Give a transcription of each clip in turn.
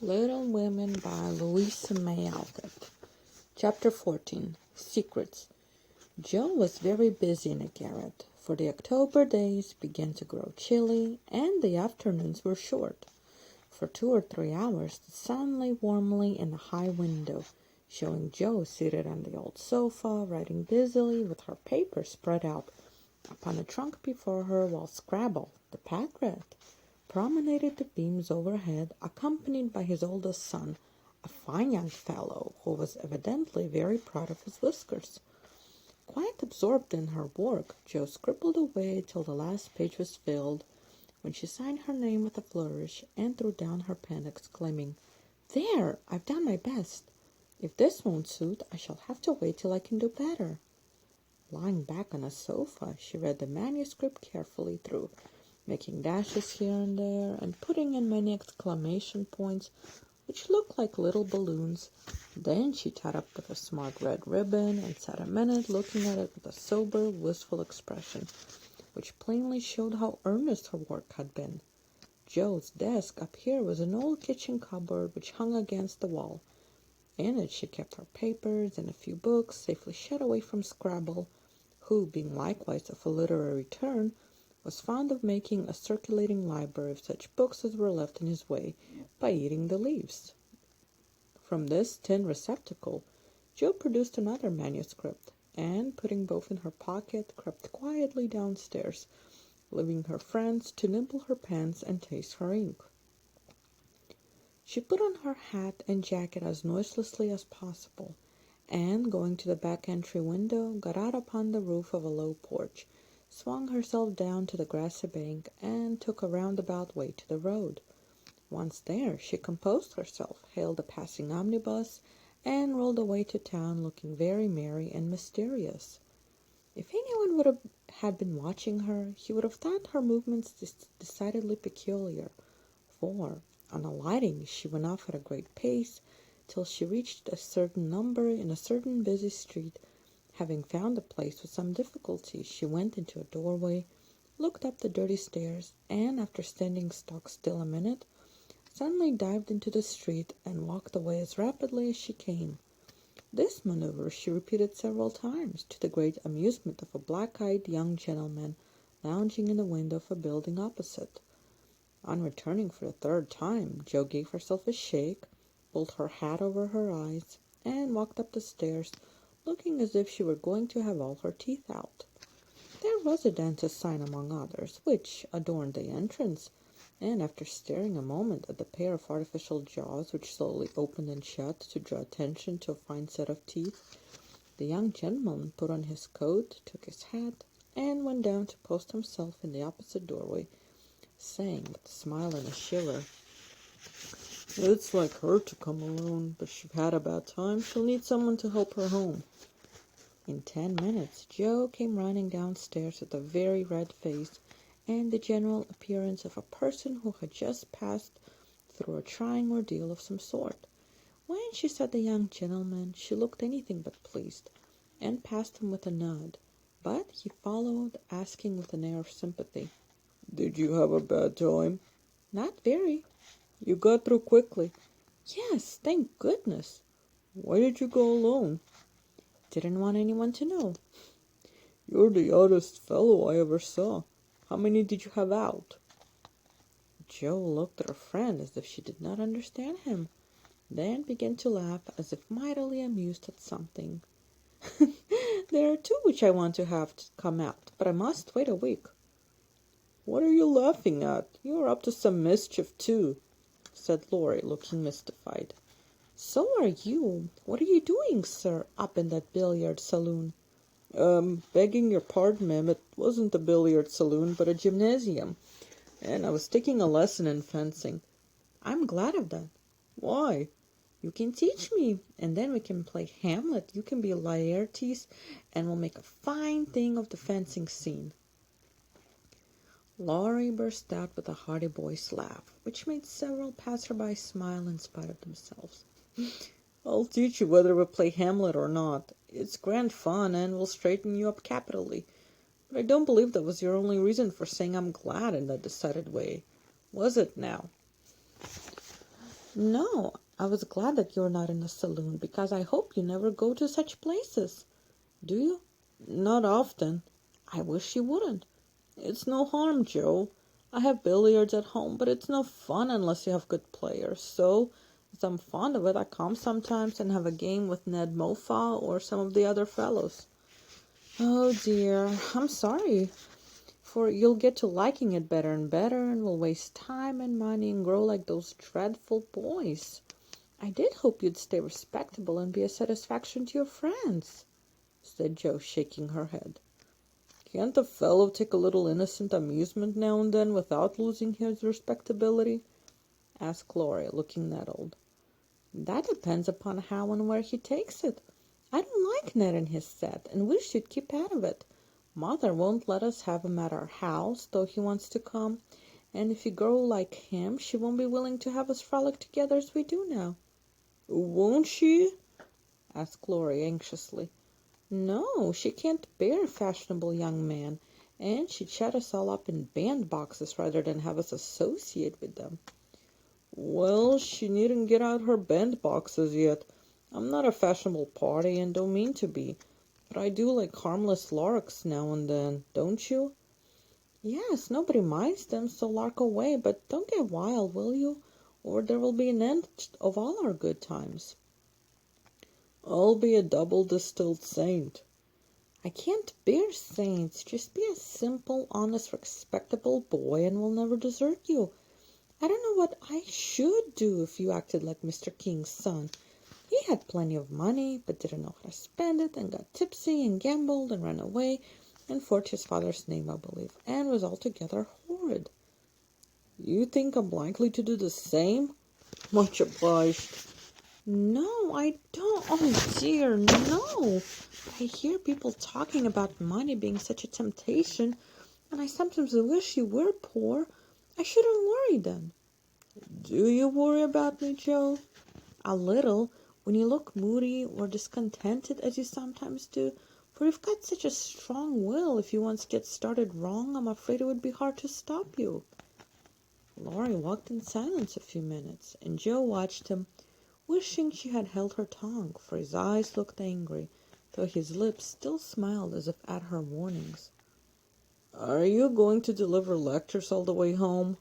Little Women by Louisa May Alcott. Chapter 14. Secrets. Joe was very busy in the garret, for the October days began to grow chilly, and the afternoons were short. For 2 or 3 hours the sun lay warmly in the high window, showing Joe seated on the old sofa, writing busily with her paper spread out upon a trunk before her, while Scrabble, the pack rat, promenaded the beams overhead, accompanied by his oldest son, a fine young fellow who was evidently very proud of his whiskers. Quite absorbed in her work, Jo scribbled away till the last page was filled, when she signed her name with a flourish and threw down her pen, exclaiming, "There! I've done my best. If this won't suit, I shall have to wait till I can do better." Lying back on a sofa, she read the manuscript carefully through, making dashes here and there, and putting in many exclamation points which looked like little balloons. Then she tied up with a smart red ribbon and sat a minute looking at it with a sober, wistful expression, which plainly showed how earnest her work had been. Jo's desk up here was an old kitchen cupboard which hung against the wall. In it she kept her papers and a few books, safely shut away from Scrabble, who, being likewise of a literary turn, was fond of making a circulating library of such books as were left in his way by eating the leaves. From this tin receptacle Jo produced another manuscript, and, putting both in her pocket, crept quietly downstairs, leaving her friends to nibble her pens and taste her ink. She put on her hat and jacket as noiselessly as possible, and, going to the back entry window, got out upon the roof of a low porch, swung herself down to the grassy bank, and took a roundabout way to the road. Once there, she composed herself, hailed a passing omnibus, and rolled away to town, looking very merry and mysterious. If anyone had been watching her, he would have thought her movements decidedly peculiar, for, on alighting, she went off at a great pace, till she reached a certain number in a certain busy street. Having found the place with some difficulty, she went into a doorway, looked up the dirty stairs, and, after standing stock still a minute, suddenly dived into the street and walked away as rapidly as she came. This maneuver she repeated several times, to the great amusement of a black-eyed young gentleman lounging in the window of a building opposite. On returning for the third time, Jo gave herself a shake, pulled her hat over her eyes, and walked up the stairs, looking as if she were going to have all her teeth out. There was a dentist's sign among others, which adorned the entrance, and after staring a moment at the pair of artificial jaws which slowly opened and shut to draw attention to a fine set of teeth, the young gentleman put on his coat, took his hat, and went down to post himself in the opposite doorway, saying, with a smile and a shiver, "It's like her to come alone, but if she's had a bad time, she'll need someone to help her home." In 10 minutes, Jo came running downstairs with a very red face and the general appearance of a person who had just passed through a trying ordeal of some sort. When she saw the young gentleman, she looked anything but pleased, and passed him with a nod, but he followed, asking with an air of sympathy, "Did you have a bad time?" "Not very." "You got through quickly?" "Yes, thank goodness." "Why did you go alone?" "Didn't want anyone to know." "You're the oddest fellow I ever saw. How many did you have out?" Jo looked at her friend as if she did not understand him, then began to laugh as if mightily amused at something. "There are 2 which I want to have come out, but I must wait a week." "What are you laughing at? You are up to some mischief, too," said Laurie, looking mystified. "So are you. What are you doing, sir, up in that billiard saloon?" Begging your pardon, ma'am, it wasn't a billiard saloon, but a gymnasium, and I was taking a lesson in fencing." "I'm glad of that." "Why?" "You can teach me, and then we can play Hamlet. You can be Laertes, and we'll make a fine thing of the fencing scene." Laurie burst out with a hearty boy's laugh, which made several passers-by smile in spite of themselves. "I'll teach you whether we play Hamlet or not. It's grand fun, and will straighten you up capitally. But I don't believe that was your only reason for saying I'm glad in that decided way. Was it now?" No, I was glad that you're not in a saloon, because I hope you never go to such places. Do you? Not often. I wish you wouldn't. It's no harm, Joe. I have billiards at home, but it's no fun unless you have good players. So, as I'm fond of it, I come sometimes and have a game with Ned Mofa or some of the other fellows. Oh dear, I'm sorry, for you'll get to liking it better and better, and will waste time and money and grow like those dreadful boys. I did hope you'd stay respectable and be a satisfaction to your friends, said Jo, shaking her head. Can't a fellow take a little innocent amusement now and then without losing his respectability? Asked Gloria, looking nettled. That depends upon how and where he takes it. I don't like Ned and his set, and wish you'd keep out of it. Mother won't let us have him at our house, though he wants to come, and if you grow like him, she won't be willing to have us frolic together as we do now. Won't she? Asked Gloria anxiously. No, she can't bear a fashionable young man, and she'd shut us all up in bandboxes rather than have us associate with them. Well, she needn't get out her bandboxes yet. I'm not a fashionable party and don't mean to be, but I do like harmless larks now and then, don't you? Yes, nobody minds them, so lark away, but don't get wild, will you? Or there will be an end of all our good times. I'll be a double distilled saint. I can't bear saints. Just be a simple, honest, respectable boy, and we'll never desert you. I don't know what I should do if you acted like Mr. King's son. He had plenty of money, but didn't know how to spend it, and got tipsy and gambled and ran away and forged his father's name, I believe, and was altogether horrid. You think I'm likely to do the same? Much obliged. No, I don't. Oh dear, no. I hear people talking about money being such a temptation, and I sometimes wish you were poor. I shouldn't worry then. Do you worry about me, Joe? A little, when you look moody or discontented as you sometimes do, for you've got such a strong will. If you once get started wrong, I'm afraid it would be hard to stop you. Laurie walked in silence a few minutes, and Jo watched him, wishing she had held her tongue, for his eyes looked angry, though his lips still smiled as if at her warnings. Are you going to deliver lectures all the way home?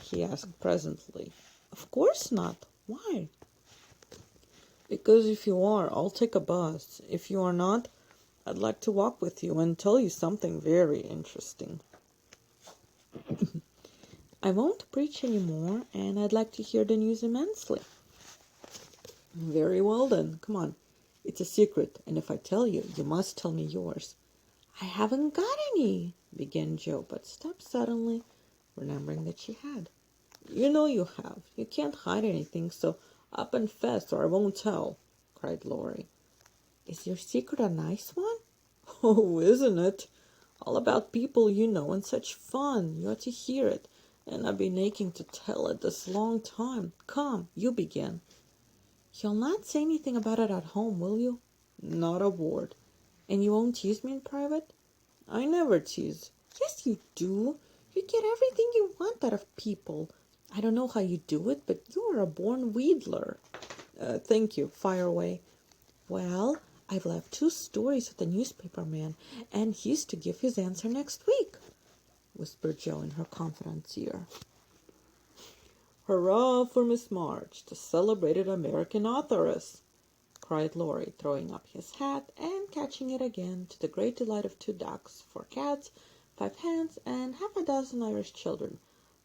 He asked presently. Of course not. Why? Because if you are, I'll take a bus. If you are not, I'd like to walk with you and tell you something very interesting. I won't preach any more, and I'd like to hear the news immensely. Very well then, come on. It's a secret, and if I tell you, you must tell me yours. I haven't got any, began Jo, but stopped suddenly, remembering that she had. You know you have. You can't hide anything, so up and fess or I won't tell, cried Laurie. Is your secret a nice one? Oh, isn't it? All about people you know and such fun. You ought to hear it, and I've been aching to tell it this long time. Come, you begin. You'll not say anything about it at home, will you? Not a word. And you won't tease me in private? I never tease. Yes, you do. You get everything you want out of people. I don't know how you do it, but you are a born wheedler. Thank you. Fire away. Well, I've left 2 stories with the newspaper man, and he's to give his answer next week, whispered Jo in her confidant's ear. Hurrah for Miss March, the celebrated American authoress, cried Laurie, throwing up his hat and catching it again, to the great delight of 2 ducks, 4 cats, 5 hens, and half a dozen Irish children,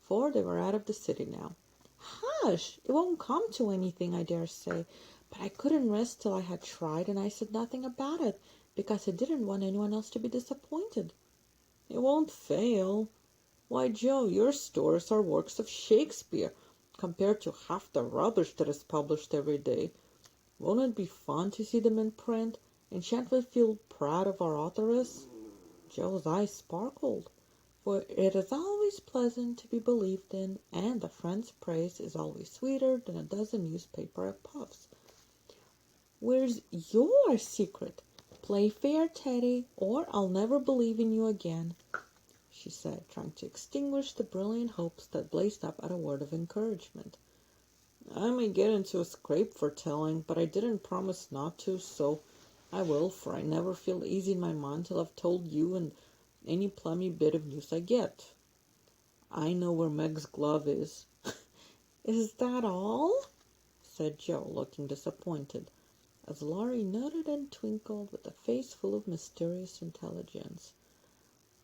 for they were out of the city now. Hush! It won't come to anything, I dare say, but I couldn't rest till I had tried, and I said nothing about it, because I didn't want anyone else to be disappointed. It won't fail. Why, Jo, your stories are works of Shakespeare, compared to half the rubbish that is published every day. Won't it be fun to see them in print, and shan't we feel proud of our authoress? Jo's eyes sparkled, for it is always pleasant to be believed in, and a friend's praise is always sweeter than a dozen newspaper puffs. Where's your secret? Play fair, Teddy, or I'll never believe in you again, she said, trying to extinguish the brilliant hopes that blazed up at a word of encouragement. I may get into a scrape for telling, but I didn't promise not to, so I will, for I never feel easy in my mind till I've told you and any plummy bit of news I get. I know where Meg's glove is. Is that all? Said Joe, looking disappointed, as Laurie nodded and twinkled with a face full of mysterious intelligence.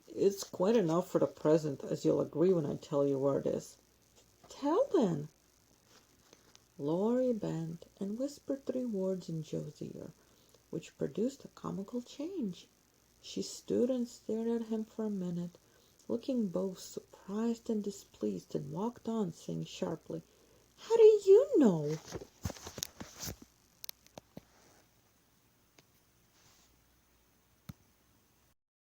It's quite enough for the present, as you'll agree when I tell you where it is. Tell then. Laurie bent and whispered 3 words in Joe's ear, which produced a comical change. She stood and stared at him for a minute, looking both surprised and displeased, and walked on, saying sharply, "How do you know?"